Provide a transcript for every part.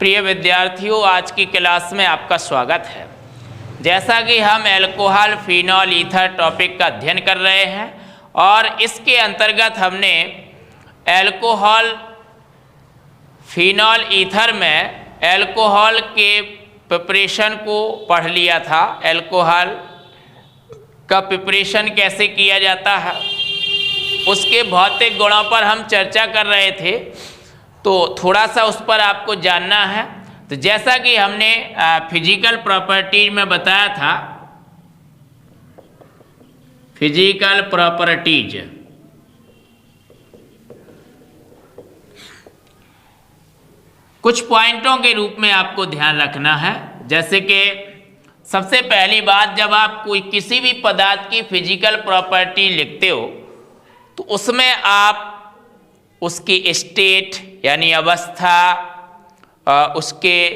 प्रिय विद्यार्थियों, आज की क्लास में आपका स्वागत है। जैसा कि हम अल्कोहल फिनॉल ईथर टॉपिक का अध्ययन कर रहे हैं और इसके अंतर्गत हमने अल्कोहल फिनॉल ईथर में अल्कोहल के प्रिपरेशन को पढ़ लिया था। अल्कोहल का प्रिपरेशन कैसे किया जाता है, उसके भौतिक गुणों पर हम चर्चा कर रहे थे, तो थोड़ा सा उस पर आपको जानना है। तो जैसा कि हमने फिजिकल प्रॉपर्टीज में बताया था, फिजिकल प्रॉपर्टीज कुछ पॉइंटों के रूप में आपको ध्यान रखना है। जैसे कि सबसे पहली बात, जब आप कोई किसी भी पदार्थ की फिजिकल प्रॉपर्टी लिखते हो तो उसमें आप उसकी स्टेट यानी अवस्था, उसके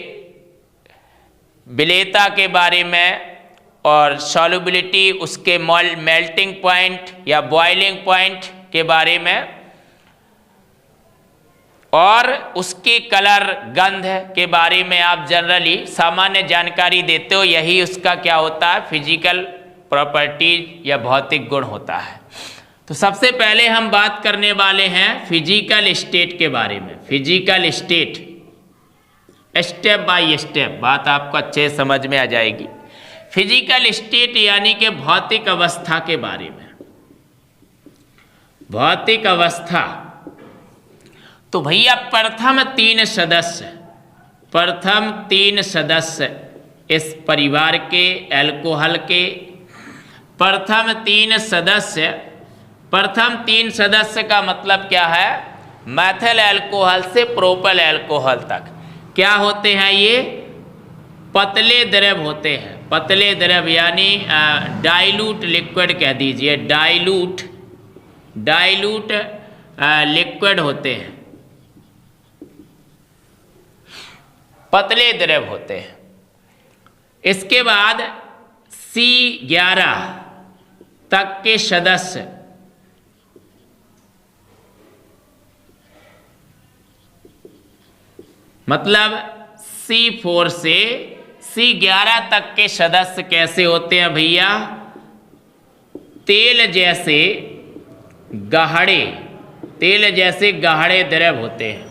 विलेयता के बारे में और सॉल्युबिलिटी, उसके मेल्टिंग पॉइंट या बॉइलिंग पॉइंट के बारे में और उसके कलर, गंध के बारे में आप जनरली सामान्य जानकारी देते हो। यही उसका क्या होता है, फिजिकल प्रॉपर्टीज या भौतिक गुण होता है। तो सबसे पहले हम बात करने वाले हैं फिजिकल स्टेट के बारे में। Physical state, step by step बात आपको अच्छे समझ में आ जाएगी। फिजिकल स्टेट यानी कि भौतिक अवस्था के बारे में। भौतिक अवस्था तो भैया प्रथम तीन सदस्य इस परिवार के, अल्कोहल के प्रथम तीन सदस्य का मतलब क्या है, मैथिल अल्कोहल से प्रोपल अल्कोहल तक क्या होते हैं, ये पतले द्रव होते हैं। पतले द्रव यानी डाइल्यूट लिक्विड कह दीजिए, डाइल्यूट लिक्विड होते हैं, पतले द्रव होते हैं। इसके बाद C11 तक के सदस्य मतलब C4 से C11 तक के सदस्य कैसे होते हैं भैया, तेल जैसे गाढ़े द्रव होते हैं।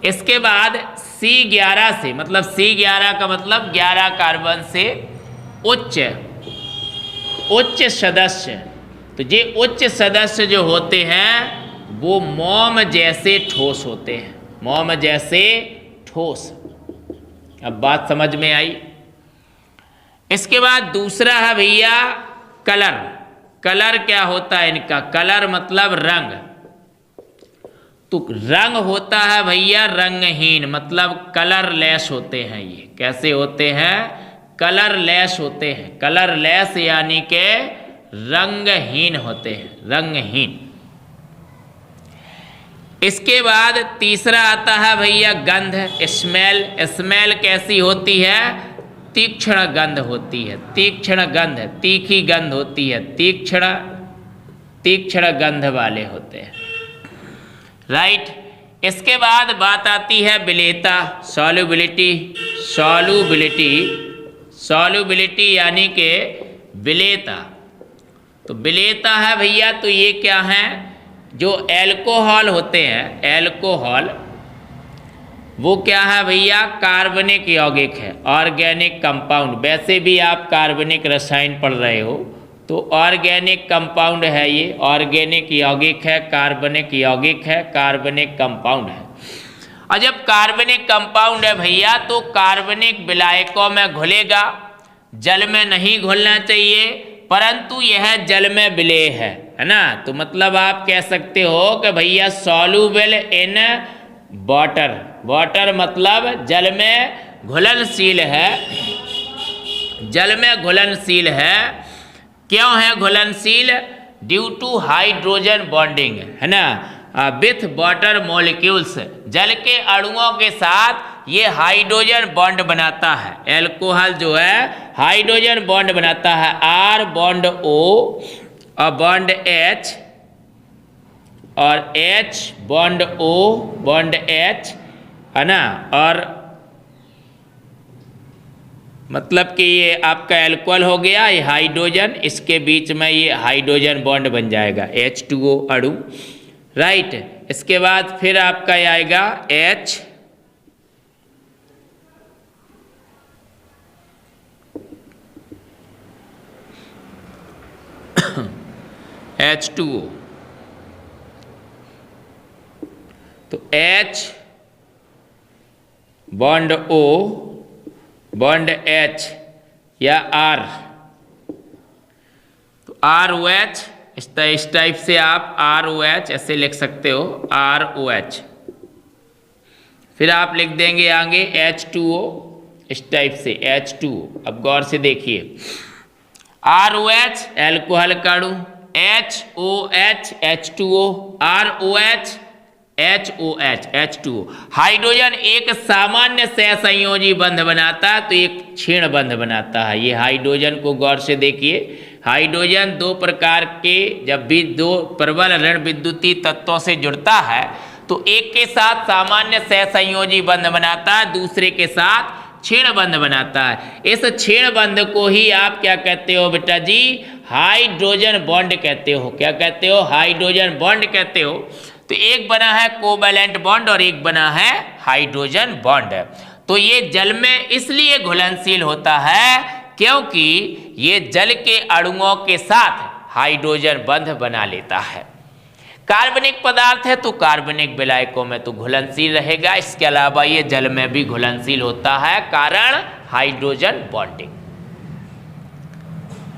इसके बाद C11 से मतलब C11 का मतलब 11 कार्बन से उच्च सदस्य। तो ये उच्च सदस्य जो होते हैं वो मोम जैसे ठोस होते हैं, मोम जैसे ठोस। अब बात समझ में आई। इसके बाद दूसरा है भैया कलर। कलर क्या होता है इनका, कलर मतलब रंग। तो रंग होता है भैया रंगहीन, मतलब कलरलेस होते हैं। ये कैसे होते हैं, कलरलेस होते हैं। कलरलेस यानी के रंगहीन होते हैं, रंगहीन। इसके बाद तीसरा आता है भैया गंध, स्मेल। स्मेल कैसी होती है, तीक्ष्ण गंध होती है, तीक्ष्ण गंध, तीखी गंध होती है, तीक्ष्ण गंध वाले होते हैं, राइट। इसके बाद बात आती है विलेयता, सॉल्युबिलिटी यानी कि विलेयता। तो विलेयता है भैया, तो ये क्या है, जो अल्कोहल होते हैं, अल्कोहल वो क्या है भैया, कार्बनिक यौगिक है, ऑर्गेनिक कंपाउंड। वैसे भी आप कार्बनिक रसायन पढ़ रहे हो तो ऑर्गेनिक कंपाउंड है, ये ऑर्गेनिक यौगिक है, कार्बनिक यौगिक है, कार्बनिक कंपाउंड है। और जब कार्बनिक कंपाउंड है भैया तो कार्बनिक विलायकों में घुलेगा, जल में नहीं घुलना चाहिए, परंतु यह जल में विलेय है ना। तो मतलब आप कह सकते हो कि भैया सॉल्यूबल इन वाटर। वाटर मतलब जल में घुलनशील है, जल में घुलनशील है। क्यों है घुलनशील, ड्यू टू हाइड्रोजन बॉन्डिंग, है ना, विथ वाटर मॉलिक्यूल्स। जल के अणुओं के साथ ये हाइड्रोजन बॉन्ड बनाता है। अल्कोहल जो है हाइड्रोजन बॉन्ड बनाता है, R बॉन्ड O और बॉन्ड H और H bond O bond H है ना। और मतलब कि ये आपका एल्कोहल हो गया, ये हाइड्रोजन, इसके बीच में ये हाइड्रोजन बॉन्ड बन जाएगा H2O अणु, राइट। इसके बाद फिर आपका ये आएगा H2O, तो H bond O bond H या R, तो ROH, इस टाइप से आप ROH ऐसे लिख सकते हो, ROH। फिर आप लिख देंगे आगे H2O, इस टाइप से H2O। अब गौर से देखिए, ROH एल्कोहल का अणु, HOH H2O, ROH HOH H2O। Hydrogen एक सामान्य सहसंयोजी बंध बनाता है तो एक क्षीण बंध बनाता है। ये हाइड्रोजन को गौर से देखिए, हाइड्रोजन दो प्रकार के, जब भी दो प्रबल ऋण विद्युतीय तत्वों से जुड़ता है तो एक के साथ सामान्य सहसंयोजी बंध बनाता है, दूसरे के साथ क्षीण बंध बनाता है। इस क्षीण बंध को ही आप क्या कहते हो बेटा जी, हाइड्रोजन बॉन्ड कहते हो। क्या कहते हो, हाइड्रोजन बॉन्ड कहते हो। तो एक बना है कोवैलेंट बॉन्ड और एक बना है हाइड्रोजन बॉन्ड। तो ये जल में इसलिए घुलनशील होता है क्योंकि ये जल के अणुओं के साथ हाइड्रोजन बंध बना लेता है। कार्बनिक पदार्थ है तो कार्बनिक विलायकों में तो घुलनशील रहेगा, इसके अलावा ये जल में भी घुलनशील होता है, कारण हाइड्रोजन बॉन्डिंग।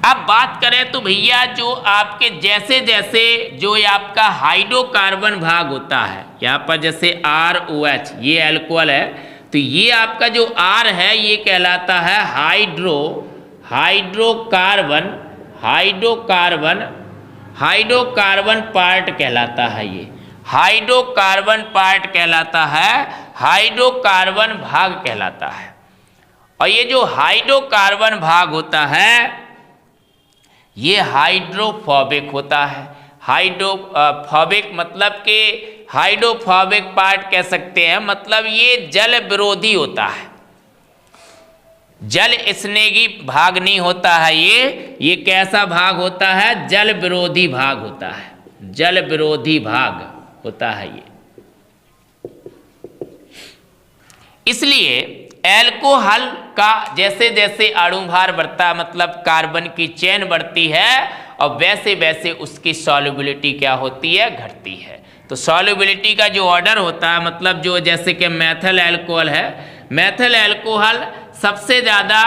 अब बात करें तो भैया जो आपके जैसे जैसे जो ये आपका हाइड्रोकार्बन भाग होता है, यहाँ पर जैसे ROH ये एल्कोहल है, तो ये आपका जो R है ये कहलाता है हाइड्रोकार्बन पार्ट कहलाता है। ये हाइड्रोकार्बन पार्ट कहलाता है, हाइड्रोकार्बन भाग कहलाता है। और ये जो हाइड्रोकार्बन भाग होता है ये हाइड्रोफोबिक होता है। हाइड्रोफोबिक मतलब कि हाइड्रोफोबिक पार्ट कह सकते हैं, मतलब ये जल विरोधी होता है, जल स्नेही भाग नहीं होता है। ये कैसा भाग होता है, जल विरोधी भाग होता है, जल विरोधी भाग होता है ये। इसलिए एल्कोहल का जैसे जैसे अणुभार बढ़ता है, मतलब कार्बन की चेन बढ़ती है, और वैसे वैसे उसकी सॉल्युबिलिटी क्या होती है, घटती है। तो सॉल्युबिलिटी का जो ऑर्डर होता है, मतलब जो जैसे कि मेथल एल्कोहल है, मेथल एल्कोहल सबसे ज़्यादा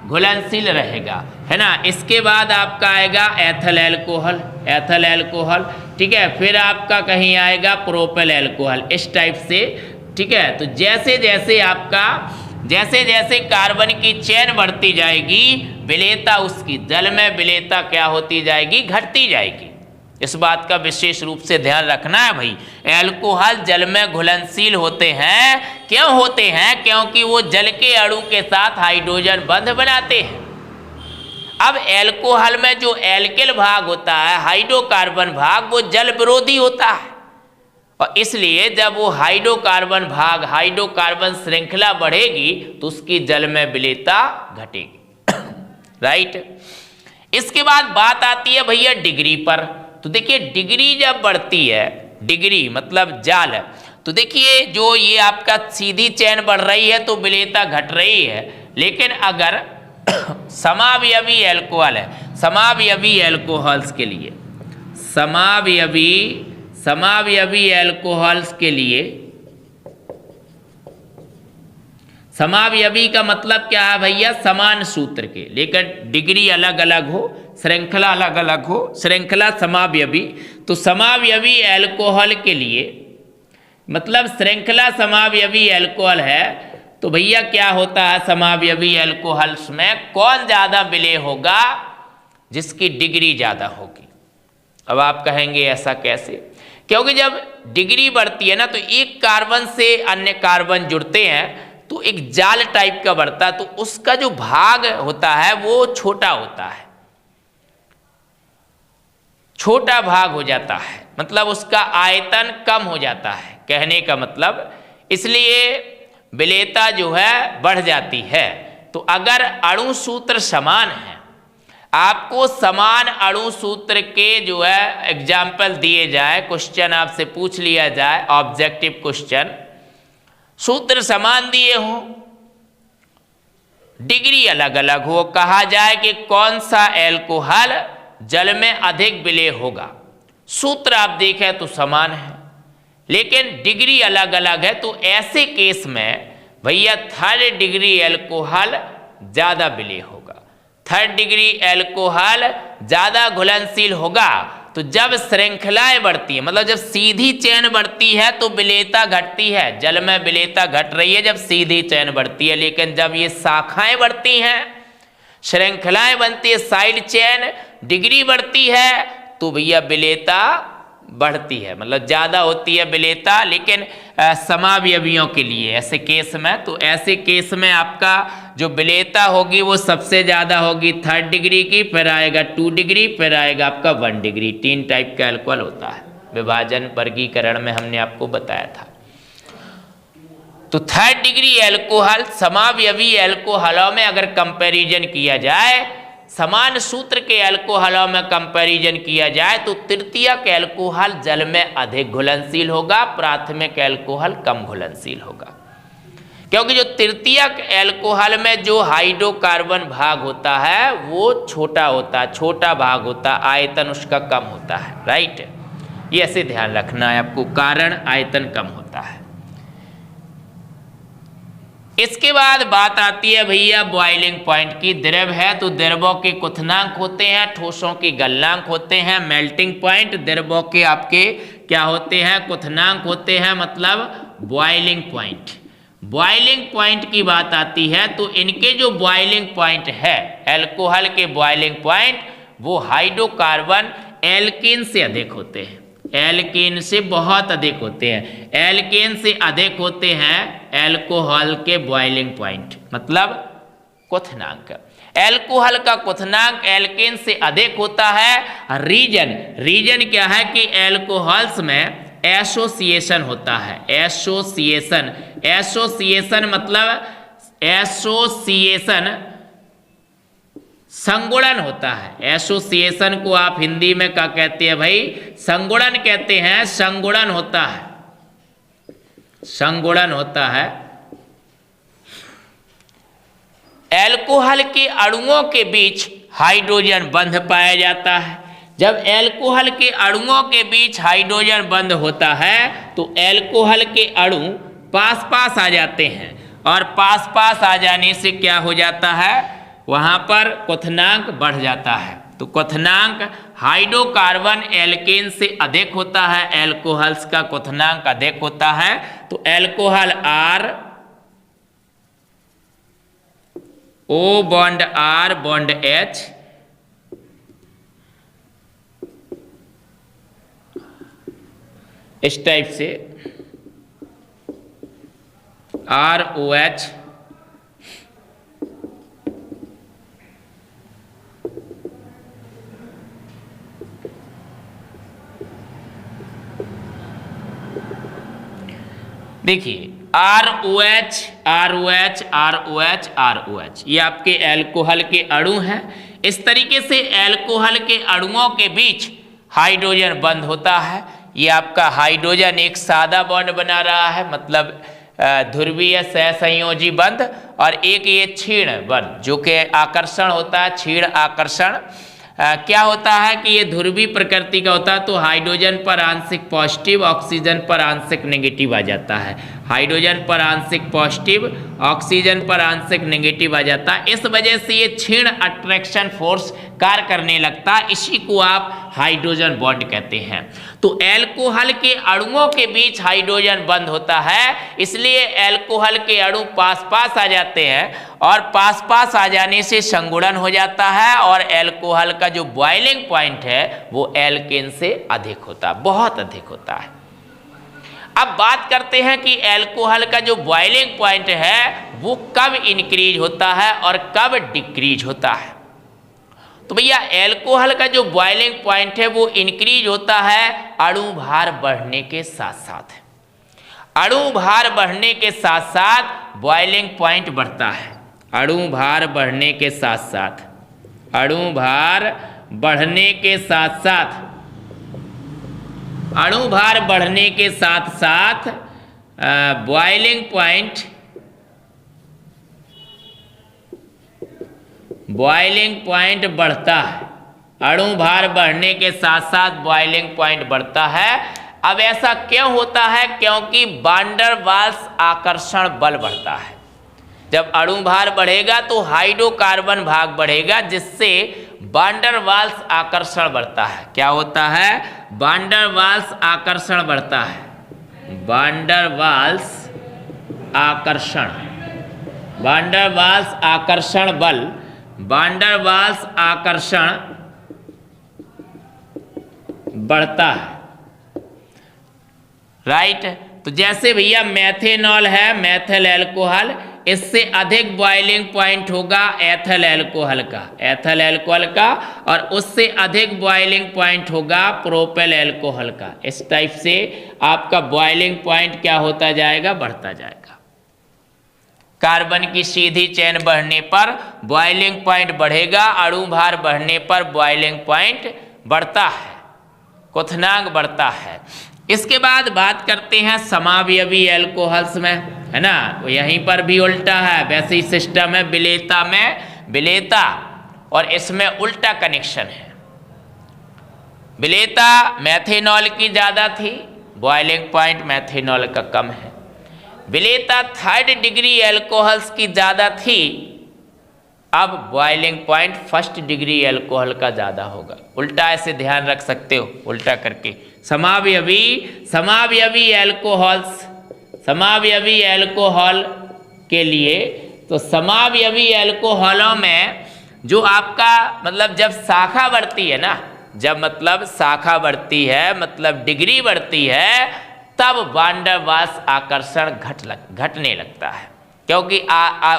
घुलनशील रहेगा, है ना। इसके बाद आपका आएगा एथल एल्कोहल, ठीक है। फिर आपका कहीं आएगा प्रोपेल एल्कोहल, इस टाइप से, ठीक है। तो जैसे जैसे कार्बन की चेन बढ़ती जाएगी, विलेयता उसकी जल में विलेयता क्या होती जाएगी, घटती जाएगी। इस बात का विशेष रूप से ध्यान रखना है भाई। एल्कोहल जल में घुलनशील होते हैं, क्यों होते हैं, क्योंकि वो जल के अणु के साथ हाइड्रोजन बंध बनाते हैं। अब एल्कोहल में जो एल्किल भाग होता है, हाइड्रोकार्बन भाग, वो जल विरोधी होता है, और इसलिए जब वो हाइड्रोकार्बन भाग, हाइड्रोकार्बन श्रृंखला बढ़ेगी तो उसकी जल में विलेयता घटेगी, राइट। इसके बाद बात आती है भैया डिग्री पर। तो देखिए डिग्री जब बढ़ती है, डिग्री मतलब जाल, तो देखिए जो ये आपका सीधी चेन बढ़ रही है तो विलेयता घट रही है। लेकिन अगर समावयवी एल्कोहल है, समावयवी एल्कोहल्स के लिए, समावयवी एल्कोहल्स के लिए, समावयवी का मतलब क्या है भैया, समान सूत्र के, लेकिन डिग्री अलग अलग हो, श्रृंखला अलग अलग हो, श्रृंखला समावयवी। तो समावयवी एल्कोहल के लिए, मतलब श्रृंखला समावयवी एल्कोहल है, तो भैया क्या होता है, समावयवी एल्कोहल्स में कौन ज़्यादा विलेय होगा, जिसकी डिग्री ज़्यादा होगी। अब आप कहेंगे ऐसा कैसे, क्योंकि जब डिग्री बढ़ती है ना, तो एक कार्बन से अन्य कार्बन जुड़ते हैं तो एक जाल टाइप का बढ़ता है, तो उसका जो भाग होता है वो छोटा होता है, छोटा भाग हो जाता है, मतलब उसका आयतन कम हो जाता है, कहने का मतलब। इसलिए विलेयता जो है बढ़ जाती है। तो अगर अणु सूत्र समान है, आपको समान अणु सूत्र के जो है एग्जाम्पल दिए जाए, क्वेश्चन आपसे पूछ लिया जाए, ऑब्जेक्टिव क्वेश्चन, सूत्र समान दिए हों, डिग्री अलग अलग हो, कहा जाए कि कौन सा एल्कोहल जल में अधिक विलेय होगा, सूत्र आप देखें तो समान है लेकिन डिग्री अलग अलग है, तो ऐसे केस में भैया थर्ड डिग्री एल्कोहल ज़्यादा विलेय होगा, थर्ड डिग्री एल्कोहल ज़्यादा घुलनशील होगा। तो जब श्रृंखलाएं बढ़ती है, मतलब जब सीधी चेन बढ़ती है तो विलेयता घटती है, जल में विलेयता घट रही है जब सीधी चेन बढ़ती है, लेकिन जब ये शाखाएं बढ़ती हैं, श्रृंखलाएं बनती है, साइड चेन, डिग्री बढ़ती है, तो भैया विलेयता बढ़ती है, मतलब ज़्यादा होती है विलेयता, लेकिन समावयवियों के लिए ऐसे केस में, तो ऐसे केस में आपका जो विलेयता होगी वो सबसे ज़्यादा होगी थर्ड डिग्री की, फिर आएगा 2 डिग्री, फिर आएगा आपका 1 डिग्री। 3 टाइप का अल्कोहल होता है, विभाजन वर्गीकरण में हमने आपको बताया था। तो थर्ड डिग्री एल्कोहल समावयवी एल्कोहलों में अगर कंपैरिजन किया जाए, समान सूत्र के एल्कोहलों में कंपैरिजन किया जाए, तो तृतीयक एल्कोहल जल में अधिक घुलनशील होगा, प्राथमिक एल्कोहल कम घुलनशील होगा, क्योंकि जो तृतीयक एल्कोहल में जो हाइड्रोकार्बन भाग होता है वो छोटा होता है, छोटा भाग होता है, आयतन उसका कम होता है, राइट, ये ऐसे ध्यान रखना है आपको, कारण आयतन कम होता है। इसके बाद बात आती है भैया बॉइलिंग पॉइंट की। द्रव है तो द्रवों के क्वथनांक होते हैं, ठोसों के गलनांक होते हैं। मेल्टिंग पॉइंट द्रवों के आपके क्या होते हैं, क्वथनांक होते हैं, मतलब बॉइलिंग पॉइंट। बॉइलिंग पॉइंट की बात आती है तो इनके जो बॉइलिंग पॉइंट है, एल्कोहल के बॉइलिंग पॉइंट, वो हाइड्रोकार्बन एल्केन से अधिक होते हैं, एल्केन से बहुत अधिक होते हैं, एल्केन से अधिक होते हैं एल्कोहल के बॉइलिंग पॉइंट, मतलब क्वथनांक। एल्कोहल का क्वथनांक एल्केन से अधिक होता है। रीजन, रीजन क्या है कि एल्कोहल्स में एसोसिएशन होता है, एसोसिएशन, एसोसिएशन मतलब एसोसिएशन संगुणन होता है। एसोसिएशन को आप हिंदी में क्या कहते हैं भाई, संगुणन कहते हैं, संगुणन होता है, संगुणन होता है। एल्कोहल के अणुओं के बीच हाइड्रोजन बंध पाया जाता है। जब एल्कोहल के अणुओं के बीच हाइड्रोजन बंध होता है तो एल्कोहल के अणु पास पास आ जाते हैं, और पास पास आ जाने से क्या हो जाता है, वहाँ पर क्वथनांक बढ़ जाता है। तो क्वथनांक हाइड्रोकार्बन एल्केन से अधिक होता है, एल्कोहल्स का क्वथनांक अधिक होता है। तो alcohol R, O bond R bond H, इस टाइप से ROH, देखिए ROH, ROH, ROH, ROH, ये आपके एल्कोहल के अणु हैं। इस तरीके से एल्कोहल के अणुओं के बीच हाइड्रोजन बंद होता है। ये आपका हाइड्रोजन एक सादा बॉन्ड बना रहा है, मतलब ध्रुवीय सहसंयोजी बंध, और एक ये क्षीण बंध जो कि आकर्षण होता है, क्षीण आकर्षण। क्या होता है कि ये ध्रुवीय प्रकृति का होता है, तो हाइड्रोजन पर आंशिक पॉजिटिव, ऑक्सीजन पर आंशिक नेगेटिव आ जाता है। हाइड्रोजन पर आंशिक पॉजिटिव, ऑक्सीजन पर आंशिक नेगेटिव आ जाता है। इस वजह से ये क्षीण अट्रैक्शन फोर्स कार्य करने लगता है, इसी को आप हाइड्रोजन बॉन्ड कहते हैं। तो एल्कोहल के अणुओं के बीच हाइड्रोजन बंद होता है, इसलिए एल्कोहल के अणु पास पास आ जाते हैं, और पास पास आ जाने से संगुणन हो जाता है, और एल्कोहल का जो बॉइलिंग पॉइंट है वो एल्केन से अधिक होता है, बहुत अधिक होता है। अब बात करते हैं कि एल्कोहल का जो बॉइलिंग पॉइंट है वो कब इंक्रीज होता है और कब डिक्रीज होता है। तो भैया एल्कोहल का जो बॉइलिंग पॉइंट है वो इंक्रीज होता है अणु भार बढ़ने के साथ साथ। अणु भार बढ़ने के साथ साथ बॉइलिंग पॉइंट बढ़ता है। अणु भार बढ़ने के साथ साथ, अणु भार बढ़ने के साथ साथ, अणु भार बढ़ने के साथ साथ बॉइलिंग पॉइंट बढ़ता है। अणु भार बढ़ने के साथ साथ बॉइलिंग पॉइंट बढ़ता है। अब ऐसा क्यों होता है? क्योंकि वान डेर वाल्स आकर्षण बल बढ़ता है। जब अणु भार बढ़ेगा तो हाइड्रोकार्बन भाग बढ़ेगा, जिससे वान डेर वाल्स आकर्षण बढ़ता है। क्या होता है? वान डेर वाल्स आकर्षण बढ़ता है। वान डेर वाल्स आकर्षण, वान डेर वाल्स आकर्षण बल, वान डेर वाल्स आकर्षण बढ़ता है। राइट। तो जैसे भैया मेथेनॉल है, मेथिल अल्कोहल, इससे अधिक बॉइलिंग पॉइंट होगा एथिल अल्कोहल का, एथिल अल्कोहल का, और उससे अधिक बॉइलिंग पॉइंट होगा प्रोपेल अल्कोहल का। इस टाइप से आपका बॉइलिंग पॉइंट क्या होता जाएगा? बढ़ता जाएगा। कार्बन की सीधी चेन बढ़ने पर बॉइलिंग पॉइंट बढ़ेगा, अणु भार बढ़ने पर बॉइलिंग पॉइंट बढ़ता है, क्वथनांक बढ़ता है। इसके बाद बात करते हैं समावयवी अल्कोहल्स में, है ना। यहीं पर भी उल्टा है, वैसे ही सिस्टम है। विलेयता में विलेयता और इसमें उल्टा कनेक्शन है। विलेयता मेथेनॉल की ज़्यादा थी, बॉइलिंग पॉइंट मेथेनॉल का कम है। विलेयता 3rd डिग्री अल्कोहल्स की ज़्यादा थी, अब boiling point 1st degree alcohol का ज़्यादा होगा। उल्टा ऐसे ध्यान रख सकते हो, उल्टा करके। समावयवी अल्कोहल्स, समावयवी अल्कोहल के लिए, तो समावयवी अल्कोहलों में जो आपका मतलब जब शाखा बढ़ती है ना, जब मतलब शाखा बढ़ती है, मतलब डिग्री बढ़ती है, तब वान डेर वाल्स आकर्षण घटने लगता है। क्योंकि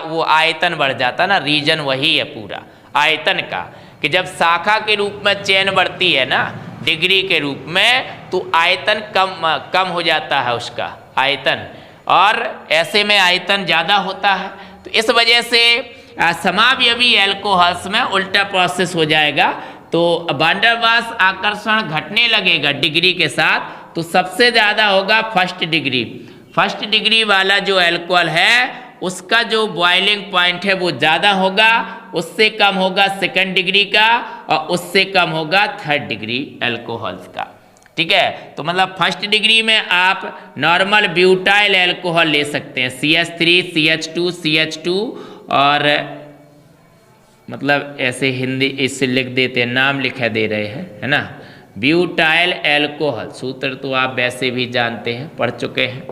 वो आयतन बढ़ जाता ना, रीजन वही है पूरा आयतन का, कि जब शाखा के रूप में चेन बढ़ती है ना, डिग्री के रूप में, तो आयतन कम हो जाता है उसका आयतन, और ऐसे में आयतन ज़्यादा होता है। तो इस वजह से समावयवी अल्कोहल्स में उल्टा प्रोसेस हो जाएगा। तो वान डेर वाल्स आकर्षण घटने लगेगा डिग्री के साथ, तो सबसे ज़्यादा होगा 1st डिग्री। 1st डिग्री वाला जो अल्कोहल है उसका जो बॉइलिंग पॉइंट है वो ज़्यादा होगा, उससे कम होगा 2nd डिग्री का, और उससे कम होगा 3rd डिग्री अल्कोहल्स का। ठीक है। तो मतलब 1st डिग्री में आप नॉर्मल ब्यूटाइल अल्कोहल ले सकते हैं, CH3, CH2, CH2, और मतलब ऐसे हिंदी इससे लिख देते हैं, नाम लिखा दे रहे हैं, है ना। ब्यूटाइल अल्कोहल, सूत्र तो आप वैसे भी जानते हैं, पढ़ चुके हैं।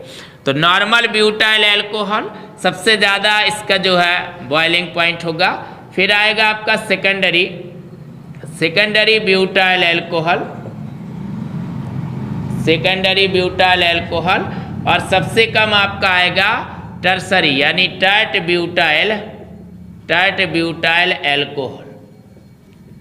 तो नॉर्मल ब्यूटाइल अल्कोहल सबसे ज़्यादा इसका जो है बॉइलिंग पॉइंट होगा। फिर आएगा आपका secondary butyl alcohol, secondary butyl alcohol, और सबसे कम आपका आएगा टर्सरी यानी टर्ट ब्यूटाइल अल्कोहल।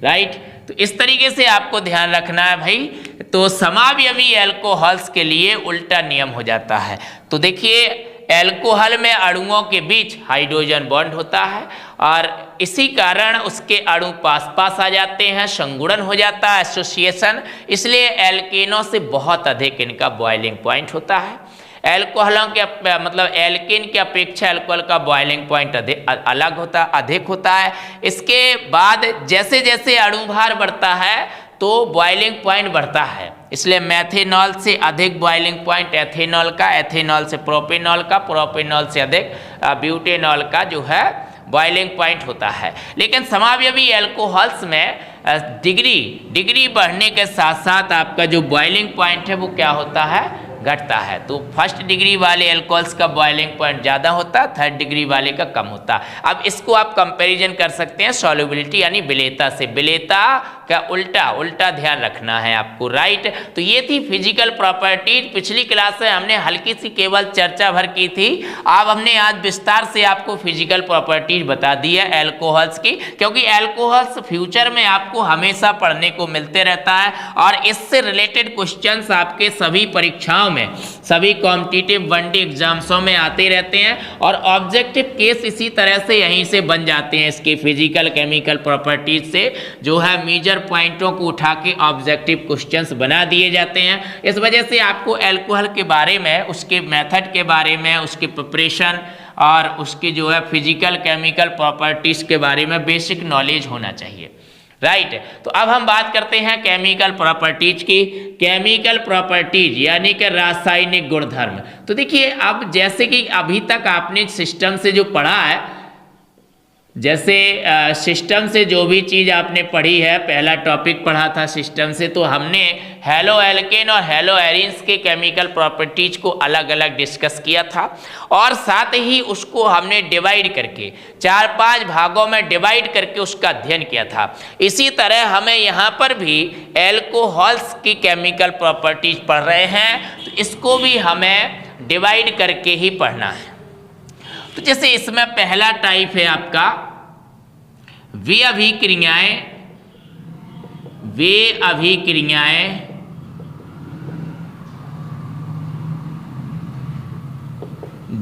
राइट। तो इस तरीके से आपको ध्यान रखना है भाई। तो समावयवी अल्कोहल्स के लिए उल्टा नियम हो जाता है। तो देखिए, अल्कोहल में अणुओं के बीच हाइड्रोजन बॉन्ड होता है, और इसी कारण उसके अणु पास पास आ जाते हैं, संगुणन हो जाता है, एसोसिएशन। इसलिए एल्केनों से बहुत अधिक इनका बॉइलिंग पॉइंट होता है। एल्कोहलों के मतलब एल्केन की अपेक्षा अल्कोहल का बॉइलिंग पॉइंट अलग होता, अधिक होता है। इसके बाद जैसे जैसे अणुभार बढ़ता है तो बॉइलिंग पॉइंट बढ़ता है। इसलिए मेथेनॉल से अधिक बॉइलिंग पॉइंट एथेनॉल का, एथेनॉल से प्रोपेनॉल का, प्रोपेनॉल से अधिक ब्यूटेनॉल का जो है बॉइलिंग पॉइंट होता है। लेकिन समावयवी अल्कोहल्स में डिग्री बढ़ने के साथ साथ आपका जो बॉइलिंग पॉइंट है वो क्या होता है? घटता है। तो 1st डिग्री वाले अल्कोहल्स का बॉइलिंग पॉइंट ज़्यादा होता है, 3rd डिग्री वाले का कम होता है। अब इसको आप कंपैरिजन कर सकते हैं सॉल्युबिलिटी यानी विलेयता से। विलेयता क्या उल्टा ध्यान रखना है आपको, राइट। तो ये थी फिजिकल प्रॉपर्टीज। पिछली क्लास में हमने हल्की सी केवल चर्चा भर की थी, अब हमने आज विस्तार से आपको फिजिकल प्रॉपर्टीज बता दी है एल्कोहल्स की, क्योंकि एल्कोहल्स फ्यूचर में आपको हमेशा पढ़ने को मिलते रहता है और इससे रिलेटेड क्वेश्चंस आपके सभी परीक्षाओं में, सभी कॉम्पिटिटिव वनडे एग्जाम्सों में आते रहते हैं और ऑब्जेक्टिव केस इसी तरह से यहीं से बन जाते हैं। इसके फिजिकल केमिकल प्रॉपर्टीज से जो है मेजर पॉइंटों को उठा के ऑब्जेक्टिव क्वेश्चंस बना दिए जाते हैं। इस वजह से आपको एल्कोहल के बारे में, उसके मेथड के बारे में, उसके प्रिपरेशन और उसके जो है फिजिकल केमिकल प्रॉपर्टीज के बारे में बेसिक नॉलेज होना चाहिए, राइट। तो अब हम बात करते हैं केमिकल प्रॉपर्टीज की। केमिकल प्रॉपर्टीज यानी कि रासायनिक गुणधर्म। तो देखिए, अब जैसे कि अभी तक आपने सिस्टम से जो पढ़ा है, जैसे सिस्टम से जो भी चीज़ आपने पढ़ी है, पहला टॉपिक पढ़ा था सिस्टम से, तो हमने हेलो एल्केन और हेलो एरिन्स के केमिकल प्रॉपर्टीज को अलग अलग डिस्कस किया था और साथ ही उसको हमने डिवाइड करके 4-5 भागों में डिवाइड करके उसका अध्ययन किया था। इसी तरह हमें यहाँ पर भी एल्कोहल्स की केमिकल प्रॉपर्टीज पढ़ रहे हैं, तो इसको भी हमें डिवाइड करके ही पढ़ना है। तो जैसे इसमें पहला टाइप है आपका वे अभिक्रियाएं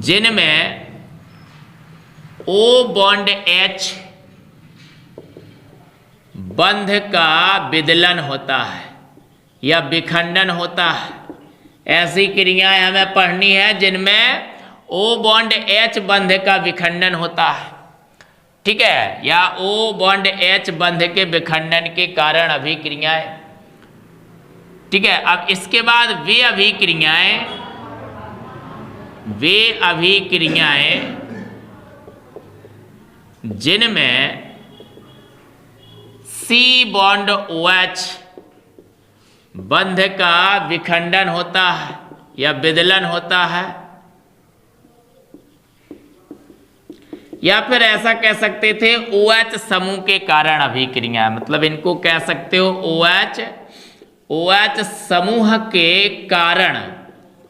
जिनमें O बॉन्ड H बंध का विदलन होता है या विखंडन होता है। ऐसी क्रियाएं हमें पढ़नी है जिनमें O बॉन्ड H बंध का विखंडन होता है, ठीक है, या O बॉन्ड H बंध के विखंडन के कारण अभिक्रियाएं, ठीक है। अब इसके बाद वे अभिक्रियाएं जिनमें C बॉन्ड OH बंध का विखंडन होता है या विदलन होता है, या फिर ऐसा कह सकते थे OH समूह के कारण अभिक्रिया, मतलब इनको कह सकते हो OH समूह के कारण,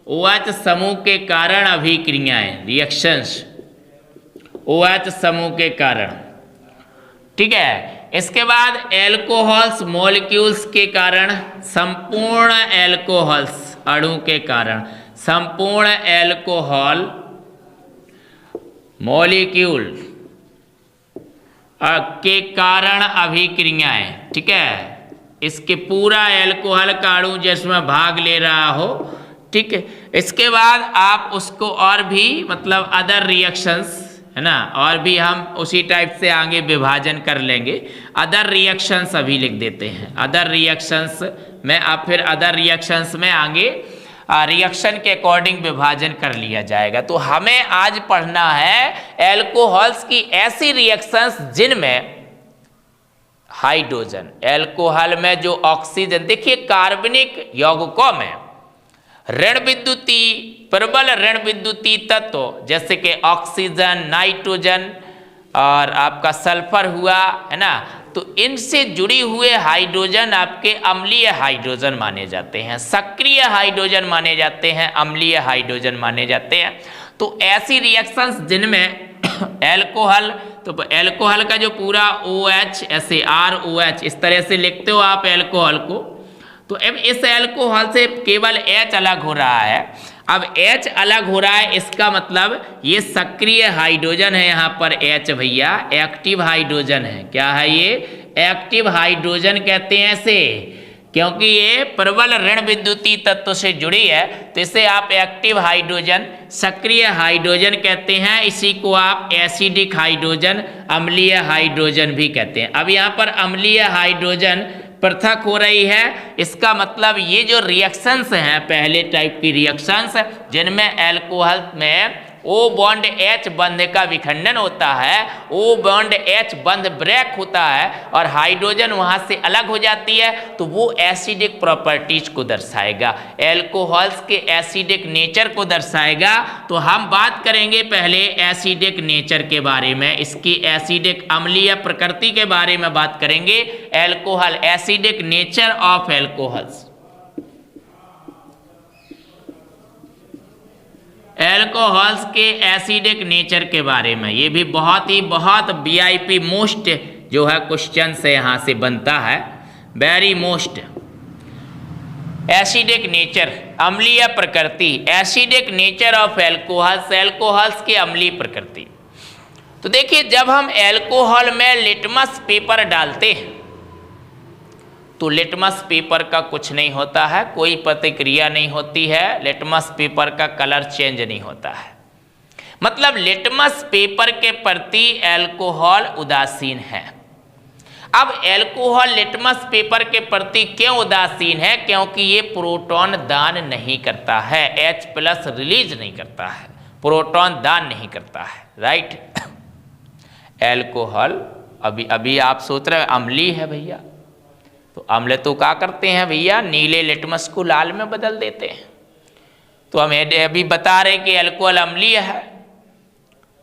OH समूह के कारण अभिक्रियाएं, रिएक्शंस OH समूह के कारण, ठीक है। इसके बाद एल्कोहल्स मॉलिक्यूल्स के कारण, संपूर्ण एल्कोहल्स अणु के कारण, संपूर्ण एल्कोहल मॉलिक्यूल के कारण अभिक्रियाएं, ठीक है। इसके पूरा एल्कोहल का अणु जिसमें भाग ले रहा हो, ठीक है। इसके बाद आप उसको और भी, मतलब अदर रिएक्शंस, है ना, और भी हम उसी टाइप से आगे विभाजन कर लेंगे। अदर रिएक्शंस अभी लिख देते हैं, अदर रिएक्शंस में, अब फिर अदर रिएक्शंस में आगे रिएक्शन के अकॉर्डिंग विभाजन कर लिया जाएगा। तो हमें आज पढ़ना है एल्कोहल्स की ऐसी रिएक्शंस जिनमें हाइड्रोजन, एल्कोहल में जो ऑक्सीजन, देखिए कार्बनिक यौगिकों में ऋण विद्युती, प्रबल ऋण विद्युती तत्व जैसे कि ऑक्सीजन, नाइट्रोजन और आपका सल्फर हुआ, है ना, तो इनसे जुड़ी हुए हाइड्रोजन आपके अम्लीय हाइड्रोजन माने जाते हैं, सक्रिय हाइड्रोजन माने जाते हैं, अम्लीय हाइड्रोजन माने जाते हैं। तो ऐसी रिएक्शंस जिनमें एल्कोहल, तो एल्कोहल का जो पूरा OH, SAROH इस तरह से लिखते हो आप एल्कोहल को, तो अब इस एल्कोहल से केवल H अलग हो रहा है। अब H अलग हो रहा है, इसका मतलब ये सक्रिय हाइड्रोजन है, यहाँ पर H भैया एक्टिव हाइड्रोजन है। क्या है ये? एक्टिव हाइड्रोजन कहते हैं इसे, क्योंकि ये प्रबल ऋण विद्युती तत्व से जुड़ी है, तो इसे आप एक्टिव हाइड्रोजन, सक्रिय हाइड्रोजन कहते हैं। इसी को आप एसिडिक हाइड्रोजन, अम्लीय हाइड्रोजन भी कहते हैं। अब यहाँ पर अम्लीय हाइड्रोजन पृथक हो रही है, इसका मतलब ये जो रिएक्शंस हैं, पहले टाइप की रिएक्शंस जिनमें एल्कोहल में O बॉन्ड H बंध का विखंडन होता है, O बॉन्ड H बंध ब्रेक होता है और हाइड्रोजन वहां से अलग हो जाती है, तो वो एसिडिक प्रॉपर्टीज को दर्शाएगा, एल्कोहल्स के एसिडिक नेचर को दर्शाएगा। तो हम बात करेंगे पहले एसिडिक नेचर के बारे में, इसकी एसिडिक अम्लीय प्रकृति के बारे में बात करेंगे। Alcohol, acidic nature of alcohols, alcohols के एसिडिक नेचर के बारे में, ये भी बहुत वीआईपी मोस्ट जो है क्वेश्चन से यहाँ से बनता है, वेरी मोस्ट। एसिडिक नेचर, अम्लीय प्रकृति, acidic nature of alcohols, alcohols की अम्लीय प्रकृति। तो देखिए, जब हम एल्कोहल में लिटमस पेपर डालते हैं तो लिटमस पेपर का कुछ नहीं होता है, कोई प्रतिक्रिया नहीं होती है, लिटमस पेपर का कलर चेंज नहीं होता है। मतलब लिटमस पेपर के प्रति एल्कोहल उदासीन है। अब एल्कोहल लिटमस पेपर के प्रति क्यों उदासीन है? क्योंकि ये प्रोटॉन दान नहीं करता है, H+ रिलीज नहीं करता है, प्रोटॉन दान नहीं करता है, राइट। एल्कोहल अभी आप सोच रहे हैं अम्लीय है भैया, तो अम्ल तो क्या करते हैं भैया, नीले लिटमस को लाल में बदल देते हैं। तो हम अभी बता रहे कि एल्कोहल अम्लीय है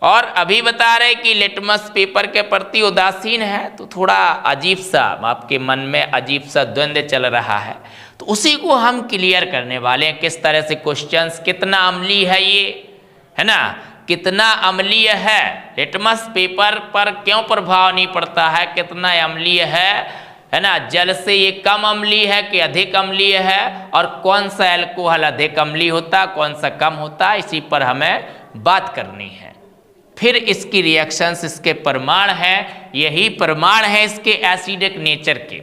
और अभी बता रहे कि लिटमस पेपर के प्रति उदासीन है, तो थोड़ा अजीब सा आपके मन में अजीब सा द्वंद्व चल रहा है। तो उसी को हम क्लियर करने वाले हैं, किस तरह से क्वेश्चंस, कितना अम्लीय है ये, है ना, कितना अम्लीय है, लिटमस पेपर पर क्यों प्रभाव नहीं पड़ता है, कितना अम्लीय है ना, जल से ये कम अम्लीय है कि अधिक अम्लीय है, और कौन सा एल्कोहल अधिक अम्लीय होता, कौन सा कम होता, इसी पर हमें बात करनी है। फिर इसकी रिएक्शंस, इसके प्रमाण हैं, यही प्रमाण है इसके एसिडिक नेचर के।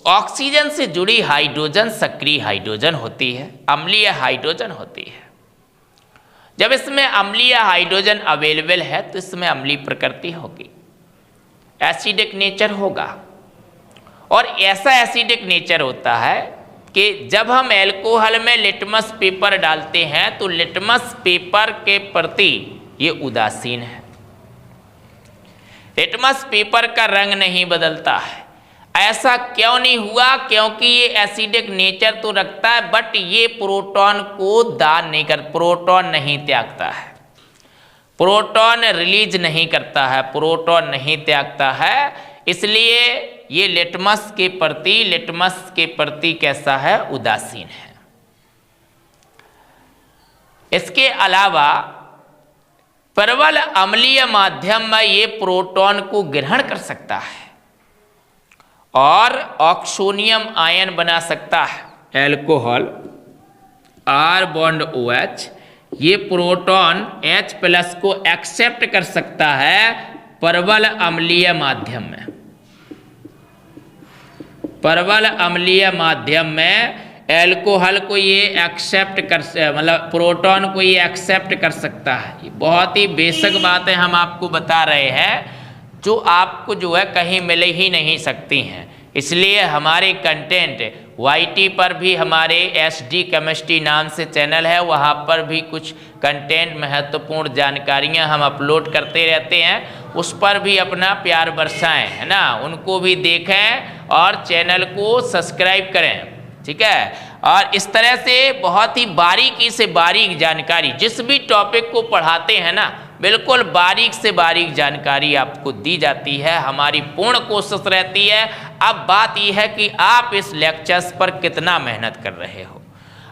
ऑक्सीजन से जुड़ी हाइड्रोजन सक्रिय हाइड्रोजन होती है, अम्लीय हाइड्रोजन होती है। जब इसमें अम्लीय हाइड्रोजन अवेलेबल है तो इसमें अम्लीय प्रकृति होगी, एसिडिक नेचर होगा। और ऐसा एसिडिक नेचर होता है कि जब हम एल्कोहल में लिटमस पेपर डालते हैं तो लिटमस पेपर के प्रति ये उदासीन है, लिटमस पेपर का रंग नहीं बदलता है। ऐसा क्यों नहीं हुआ? क्योंकि ये एसिडिक नेचर तो रखता है बट ये प्रोटॉन को दान नहीं कर, प्रोटॉन नहीं त्यागता है, प्रोटॉन रिलीज नहीं करता है, प्रोटॉन नहीं त्यागता है, इसलिए ये लिटमस के प्रति कैसा है, उदासीन है। इसके अलावा प्रबल अम्लीय माध्यम में ये प्रोटॉन को ग्रहण कर सकता है और ऑक्सोनियम आयन बना सकता है। एल्कोहल R बॉन्ड OH ये प्रोटॉन H+ को एक्सेप्ट कर सकता है प्रबल अम्लीय माध्यम में, प्रबल अम्लीय माध्यम में एल्कोहल को ये एक्सेप्ट कर, मतलब प्रोटॉन को ये एक्सेप्ट कर सकता है। ये बहुत ही बेसिक बातें हम आपको बता रहे हैं जो आपको जो है कहीं मिल ही नहीं सकती हैं। इसलिए हमारे कंटेंट YT पर भी हमारे SD केमिस्ट्री नाम से चैनल है, वहाँ पर भी कुछ कंटेंट महत्वपूर्ण जानकारियाँ हम अपलोड करते रहते हैं, उस पर भी अपना प्यार बरसाएं, है ना, उनको भी देखें और चैनल को सब्सक्राइब करें, ठीक है। और इस तरह से बहुत ही बारीकी से बारीक जानकारी, जिस भी टॉपिक को पढ़ाते हैं ना, बिल्कुल बारीक से बारीक जानकारी आपको दी जाती है, हमारी पूर्ण कोशिश रहती है। अब बात यह है कि आप इस लेक्चर्स पर कितना मेहनत कर रहे हो।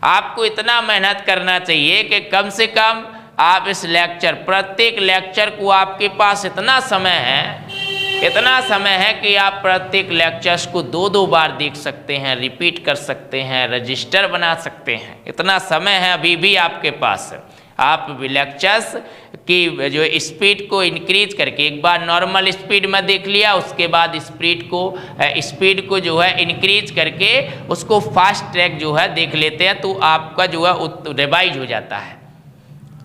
आपको इतना मेहनत करना चाहिए कि कम से कम आप इस लेक्चर, प्रत्येक लेक्चर को आपके पास इतना समय है कि आप प्रत्येक लेक्चर्स को 2-2 बार देख सकते हैं, रिपीट कर सकते हैं, रजिस्टर बना सकते हैं, इतना समय है अभी भी आपके पास। आप लेक्चर्स की जो स्पीड को इंक्रीज करके, एक बार नॉर्मल स्पीड में देख लिया, उसके बाद स्पीड को जो है इंक्रीज करके उसको फास्ट ट्रैक जो है देख लेते हैं, तो आपका जो है रिवाइज हो जाता है,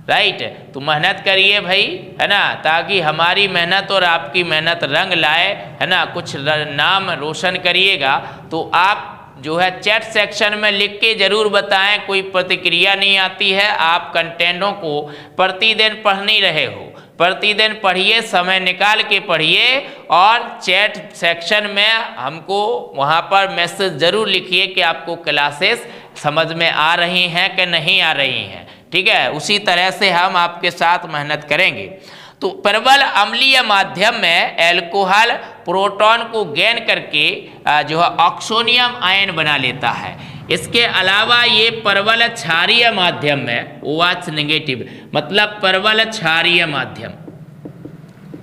राइट। तो मेहनत करिए भाई, है ना, ताकि हमारी मेहनत और आपकी मेहनत रंग लाए, है ना, कुछ नाम रोशन करिएगा तो आप जो है चैट सेक्शन में लिख के जरूर बताएं, कोई प्रतिक्रिया नहीं आती है। आप कंटेंटों को प्रतिदिन पढ़ नहीं रहे हो, प्रतिदिन पढ़िए, समय निकाल के पढ़िए और चैट सेक्शन में हमको वहाँ पर मैसेज ज़रूर लिखिए कि आपको क्लासेस समझ में आ रही हैं कि नहीं आ रही हैं, ठीक है। उसी तरह से हम आपके साथ मेहनत करेंगे। तो प्रबल अम्लीय माध्यम में एल्कोहल प्रोटॉन को गेन करके जो है ऑक्सोनियम आयन बना लेता है। इसके अलावा ये प्रबल क्षारीय माध्यम में OH नेगेटिव, मतलब प्रबल क्षारीय माध्यम,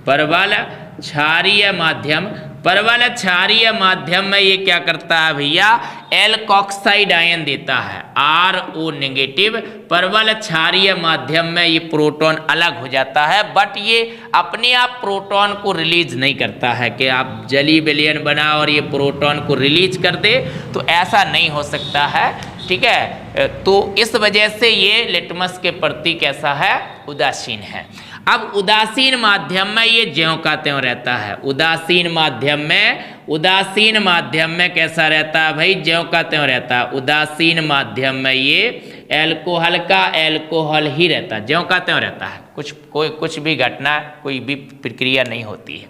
प्रबल क्षारीय माध्यम, प्रबल क्षारीय माध्यम में ये क्या करता है भैया, एल्कोक्साइड आयन देता है, RO नेगेटिव। प्रबल क्षारीय माध्यम में ये प्रोटॉन अलग हो जाता है, बट ये अपने आप प्रोटॉन को रिलीज नहीं करता है कि आप जली विलयन बना और ये प्रोटॉन को रिलीज कर दे, तो ऐसा नहीं हो सकता है, ठीक है। तो इस वजह से ये लिटमस के प्रति कैसा है, उदासीन है। अब उदासीन माध्यम में ये ज्यों का त्यों रहता है। उदासीन माध्यम में कैसा रहता है भाई, ज्यों का त्यों रहता है। उदासीन माध्यम में ये एल्कोहल का एल्कोहल ही रहता है, ज्यों का त्यों रहता है, कुछ भी घटना, कोई भी प्रक्रिया नहीं होती है।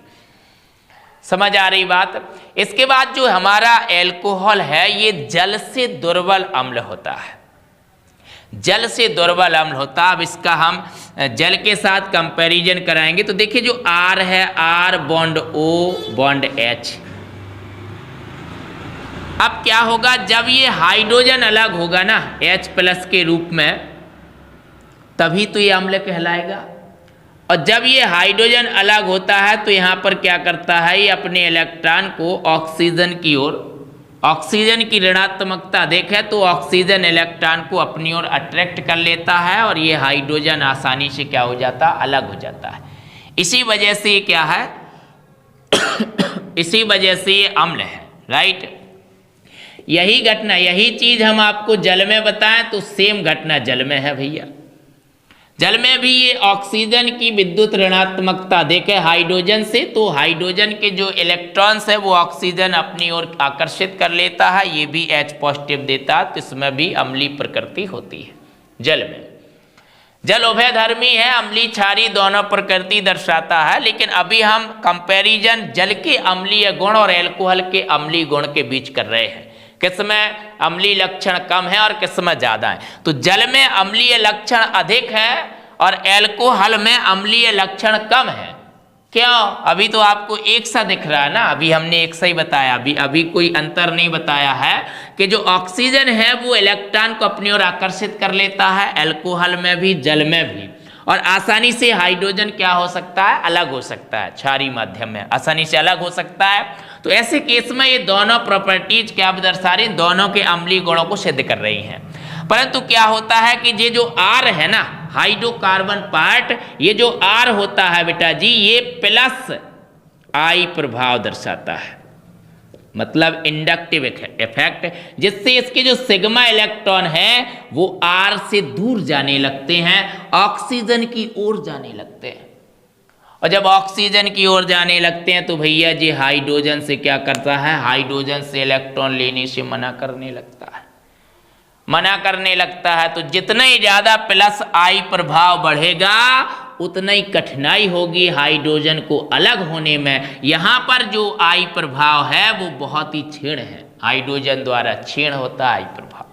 समझ आ रही बात। इसके बाद जो हमारा एल्कोहल है ये जल से दुर्बल अम्ल होता है, जल से दुर्बल अम्ल होता है। अब इसका हम जल के साथ कंपैरिजन कराएंगे तो देखिए जो R है, R bond O bond H। अब क्या होगा, जब ये हाइड्रोजन अलग होगा ना H+ के रूप में, तभी तो ये अम्ल कहलाएगा। और जब ये हाइड्रोजन अलग होता है तो यहाँ पर क्या करता है, ये अपने इलेक्ट्रॉन को ऑक्सीजन की ओर, ऑक्सीजन की ऋणात्मकता देखे तो ऑक्सीजन इलेक्ट्रॉन को अपनी ओर अट्रैक्ट कर लेता है और ये हाइड्रोजन आसानी से क्या हो जाता है, अलग हो जाता है। इसी वजह से ये क्या है इसी वजह से ये अम्ल है, राइट। यही घटना, यही चीज हम आपको जल में बताएं तो सेम घटना जल में है भैया। जल में भी ये ऑक्सीजन की विद्युत ऋणात्मकता देखे हाइड्रोजन से, तो हाइड्रोजन के जो इलेक्ट्रॉन्स है वो ऑक्सीजन अपनी ओर आकर्षित कर लेता है, ये भी H+ देता है, तो इसमें भी अम्लीय प्रकृति होती है जल में। जल उभयधर्मी है, अम्लीय क्षारीय दोनों प्रकृति दर्शाता है। लेकिन अभी हम कंपैरिजन जल के अम्लीय गुण और एल्कोहल के अम्लीय गुण के बीच कर रहे हैं, किसमें अम्लीय लक्षण कम है और किसमें ज़्यादा है। तो जल में अम्लीय लक्षण अधिक है और एल्कोहल में अम्लीय लक्षण कम है। क्यों? अभी तो आपको एक सा दिख रहा है ना, अभी हमने एक सा ही बताया, अभी कोई अंतर नहीं बताया है कि जो ऑक्सीजन है वो इलेक्ट्रॉन को अपनी ओर आकर्षित कर लेता है, एल्कोहल में भी जल में भी। और आसानी से हाइड्रोजन क्या हो सकता है, अलग हो सकता है, क्षारीय माध्यम में आसानी से अलग हो सकता है। तो ऐसे केस में ये दोनों प्रॉपर्टीज क्या दर्शा रही, दोनों के अम्लीय गुणों को सिद्ध कर रही हैं। परंतु क्या होता है कि ये जो R है ना, हाइड्रोकार्बन पार्ट, ये जो R होता है बेटा जी, ये +I प्रभाव दर्शाता है, मतलब इंडक्टिव इफेक्ट, जिससे इसके जो सिग्मा इलेक्ट्रॉन हैं वो R से दूर जाने लगते हैं, ऑक्सीजन की ओर जाने लगते हैं। और जब ऑक्सीजन की ओर जाने लगते हैं तो भैया जी हाइड्रोजन से क्या करता है, हाइड्रोजन से इलेक्ट्रॉन लेने से मना करने लगता है। तो जितना ही ज़्यादा +I प्रभाव बढ़ेगा उतना ही कठिनाई होगी हाइड्रोजन को अलग होने में। यहाँ पर जो I प्रभाव है वो बहुत ही क्षीण है, हाइड्रोजन द्वारा क्षीण होता है I प्रभाव।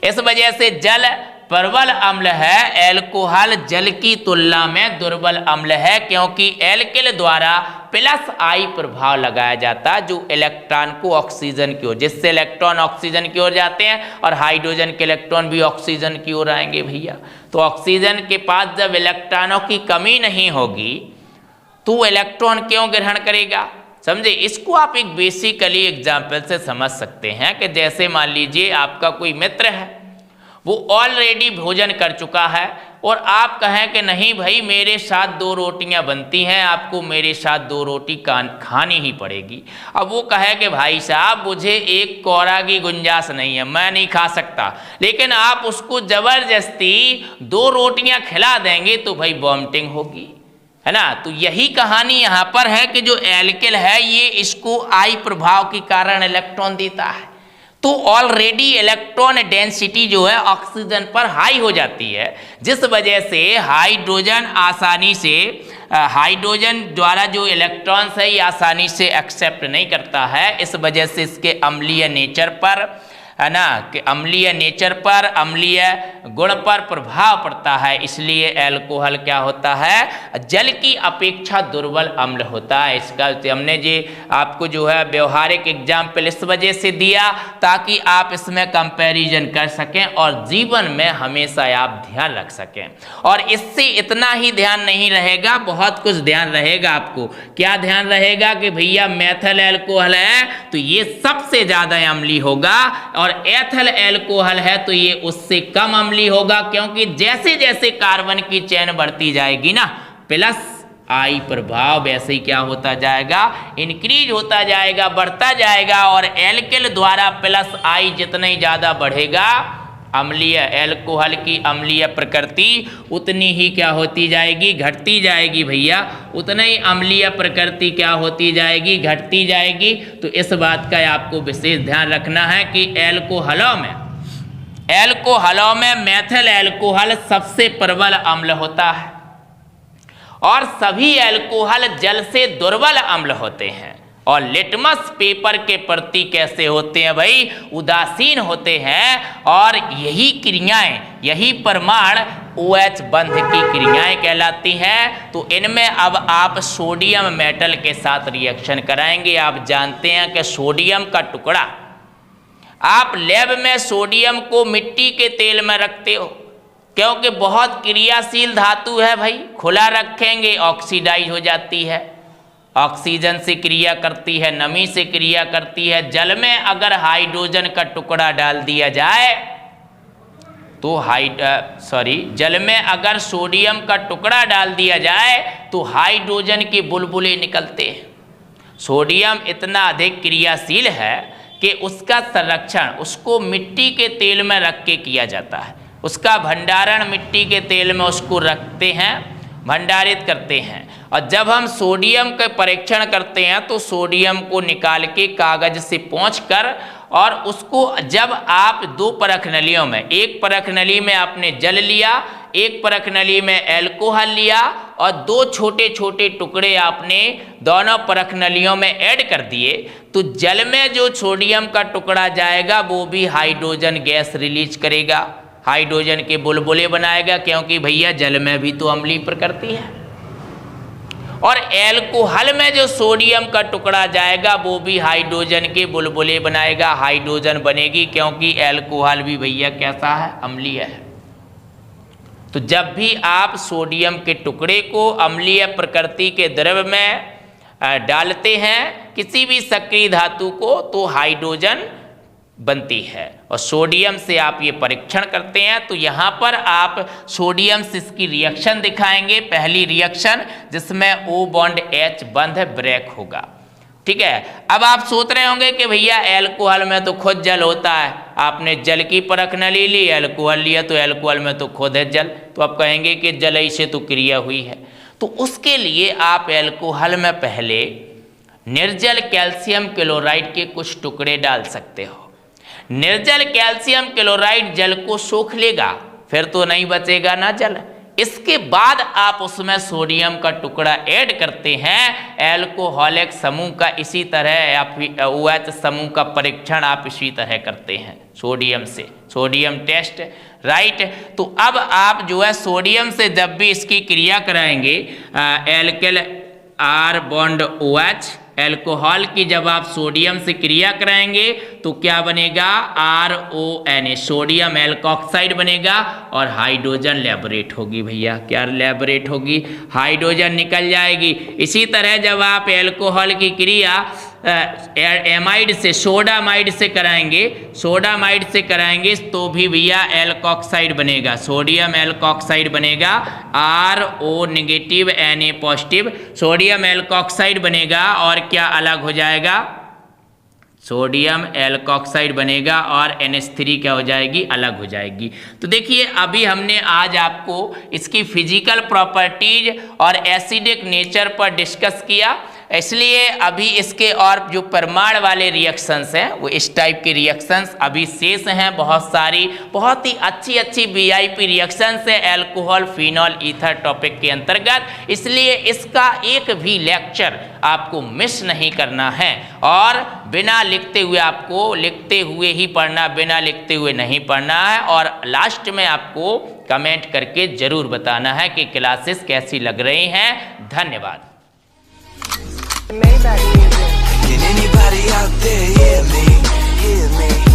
इस वजह से जल प्रबल अम्ल है, एल्कोहल जल की तुलना में दुर्बल अम्ल है, क्योंकि एल्किल द्वारा +I प्रभाव लगाया जाता है जो इलेक्ट्रॉन को ऑक्सीजन की ओर, जिससे इलेक्ट्रॉन ऑक्सीजन की ओर जाते हैं और हाइड्रोजन के इलेक्ट्रॉन भी ऑक्सीजन की ओर आएंगे भैया। तो ऑक्सीजन के पास जब इलेक्ट्रॉनों की कमी नहीं होगी तो इलेक्ट्रॉन क्यों ग्रहण करेगा, समझे। इसको आप एक बेसिकली एग्जाम्पल से समझ सकते हैं कि जैसे मान लीजिए आपका कोई मित्र है, वो ऑलरेडी भोजन कर चुका है और आप कहें कि नहीं भाई मेरे साथ 2 रोटियां बनती हैं, आपको मेरे साथ 2 रोटी खानी ही पड़ेगी। अब वो कहे कि भाई साहब मुझे एक कौरा की गुंजाइश नहीं है, मैं नहीं खा सकता, लेकिन आप उसको ज़बरदस्ती 2 रोटियां खिला देंगे तो भाई वॉमिटिंग होगी, है ना। तो यही कहानी यहाँ पर है कि जो एल्किल है ये इसको I प्रभाव के कारण इलेक्ट्रॉन देता है। तो ऑलरेडी इलेक्ट्रॉन डेंसिटी जो है ऑक्सीजन पर हाई हो जाती है, जिस वजह से हाइड्रोजन आसानी से हाइड्रोजन द्वारा जो इलेक्ट्रॉन्स है ये आसानी से एक्सेप्ट नहीं करता है। इस वजह से इसके अम्लीय नेचर पर, है ना, कि अम्लीय नेचर पर, अम्लीय गुण पर प्रभाव पड़ता है। इसलिए एल्कोहल क्या होता है, जल की अपेक्षा दुर्बल अम्ल होता है। इसका हमने जी आपको जो है व्यवहारिक एग्जाम्पल इस वजह से दिया ताकि आप इसमें कंपैरिजन कर सकें और जीवन में हमेशा आप ध्यान रख सकें। और इससे इतना ही ध्यान नहीं रहेगा, बहुत कुछ ध्यान रहेगा आपको। क्या ध्यान रहेगा कि भैया मेथल एल्कोहल है तो ये सबसे ज़्यादा अम्लीय होगा, और एथल एल्कोहल है तो ये उससे कम अम्लीय होगा, क्योंकि जैसे जैसे कार्बन की चेन बढ़ती जाएगी ना, प्लस आई प्रभाव वैसे ही क्या होता जाएगा, इंक्रीज होता जाएगा, बढ़ता जाएगा। और एल्किल द्वारा प्लस आई जितना ही ज़्यादा बढ़ेगा, अम्लीय एल्कोहल की अम्लीय प्रकृति उतनी ही क्या होती जाएगी, घटती जाएगी भैया, उतना ही अम्लीय प्रकृति क्या होती जाएगी, घटती जाएगी। तो इस बात का आपको विशेष ध्यान रखना है कि एल्कोहलों में मेथल एल्कोहल सबसे प्रबल अम्ल होता है, और सभी एल्कोहल जल से दुर्बल अम्ल होते हैं। और लिटमस पेपर के प्रति कैसे होते हैं भाई, उदासीन होते हैं। और यही क्रियाएं, यही परमाणु OH बंध की क्रियाएं कहलाती हैं। तो इनमें अब आप सोडियम मेटल के साथ रिएक्शन कराएंगे। आप जानते हैं कि सोडियम का टुकड़ा, आप लैब में सोडियम को मिट्टी के तेल में रखते हो, क्योंकि बहुत क्रियाशील धातु है भाई, खुला रखेंगे ऑक्सीडाइज हो जाती है, ऑक्सीजन से क्रिया करती है, नमी से क्रिया करती है। जल में अगर हाइड्रोजन का टुकड़ा डाल दिया जाए तो जल में अगर सोडियम का टुकड़ा डाल दिया जाए तो हाइड्रोजन के बुलबुले निकलते हैं। सोडियम इतना अधिक क्रियाशील है कि उसका संरक्षण उसको मिट्टी के तेल में रख के किया जाता है, उसका भंडारण मिट्टी के तेल में उसको रखते हैं, भंडारित करते हैं। और जब हम सोडियम का परीक्षण करते हैं तो सोडियम को निकाल के कागज से पोंछकर, और उसको जब आप दो परख नलियों में, एक परख नली में आपने जल लिया, एक परख नली में एल्कोहल लिया, और दो छोटे छोटे टुकड़े आपने दोनों परख नलियों में ऐड कर दिए, तो जल में जो सोडियम का टुकड़ा जाएगा वो भी हाइड्रोजन गैस रिलीज करेगा, हाइड्रोजन के बुलबुले बनाएगा, क्योंकि भैया जल में भी तो अम्लीय प्रकृति है। और एल्कोहल में जो सोडियम का टुकड़ा जाएगा वो भी हाइड्रोजन के बुलबुले बनाएगा, हाइड्रोजन बनेगी, क्योंकि एल्कोहल भी भैया कैसा है, अम्लीय है। तो जब भी आप सोडियम के टुकड़े को अम्लीय प्रकृति के द्रव में डालते हैं, किसी भी सक्रिय धातु को, तो हाइड्रोजन बनती है। और सोडियम से आप ये परीक्षण करते हैं तो यहाँ पर आप सोडियम से इसकी रिएक्शन दिखाएंगे। पहली रिएक्शन जिसमें O बॉन्ड H बंध ब्रेक होगा, ठीक है। अब आप सोच रहे होंगे कि भैया एल्कोहल में तो खुद जल होता है, आपने जल की परख नली ली, एल्कोहल लिया, तो एल्कोहल में तो खुद है जल, तो आप कहेंगे कि जल से तो क्रिया हुई है। तो उसके लिए आप एल्कोहल में पहले निर्जल कैल्शियम क्लोराइड के कुछ टुकड़े डाल सकते हो। निर्जल कैल्शियम क्लोराइड जल को सोख लेगा, फिर तो नहीं बचेगा ना जल। इसके बाद आप उसमें सोडियम का टुकड़ा ऐड करते हैं, एल्कोहलिक समूह का इसी तरह OH समूह का परीक्षण आप इसी तरह करते हैं सोडियम से, सोडियम टेस्ट, राइट। तो अब आप जो है सोडियम से जब भी इसकी क्रिया कराएंगे, alkyl R bond OH, alcohol की जब आप सोडियम से क्रिया कराएंगे तो क्या बनेगा, RONA, सोडियम एल्कोक्साइड बनेगा, और हाइड्रोजन लेबरेट होगी भैया, क्या लेबरेट होगी, हाइड्रोजन निकल जाएगी। इसी तरह जब आप एल्कोहल की क्रिया एमाइड से, सोडामाइड से कराएंगे, सोडामाइड से कराएंगे तो भी भैया एल्कोक्साइड बनेगा, सोडियम एल्कोक्साइड बनेगा, RO negative Na positive, sodium alkoxide बनेगा, और क्या अलग हो जाएगा, सोडियम एल्कोक्साइड बनेगा, और NH3 क्या हो जाएगी, अलग हो जाएगी। तो देखिए अभी हमने आज आपको इसकी फिजिकल प्रॉपर्टीज और एसिडिक नेचर पर डिस्कस किया। इसलिए अभी इसके और जो परमाणु वाले रिएक्शंस हैं वो इस टाइप के रिएक्शंस अभी शेष हैं, बहुत सारी बहुत ही अच्छी अच्छी वीआईपी रिएक्शंस है अल्कोहल फिनॉल ईथर टॉपिक के अंतर्गत। इसलिए इसका एक भी लेक्चर आपको मिस नहीं करना है और बिना लिखते हुए आपको लिखते हुए ही पढ़ना, बिना लिखते हुए नहीं पढ़ना है। और लास्ट में आपको कमेंट करके जरूर बताना है कि क्लासेस कैसी लग रही हैं। धन्यवाद। Can anybody out there hear me? Hear me?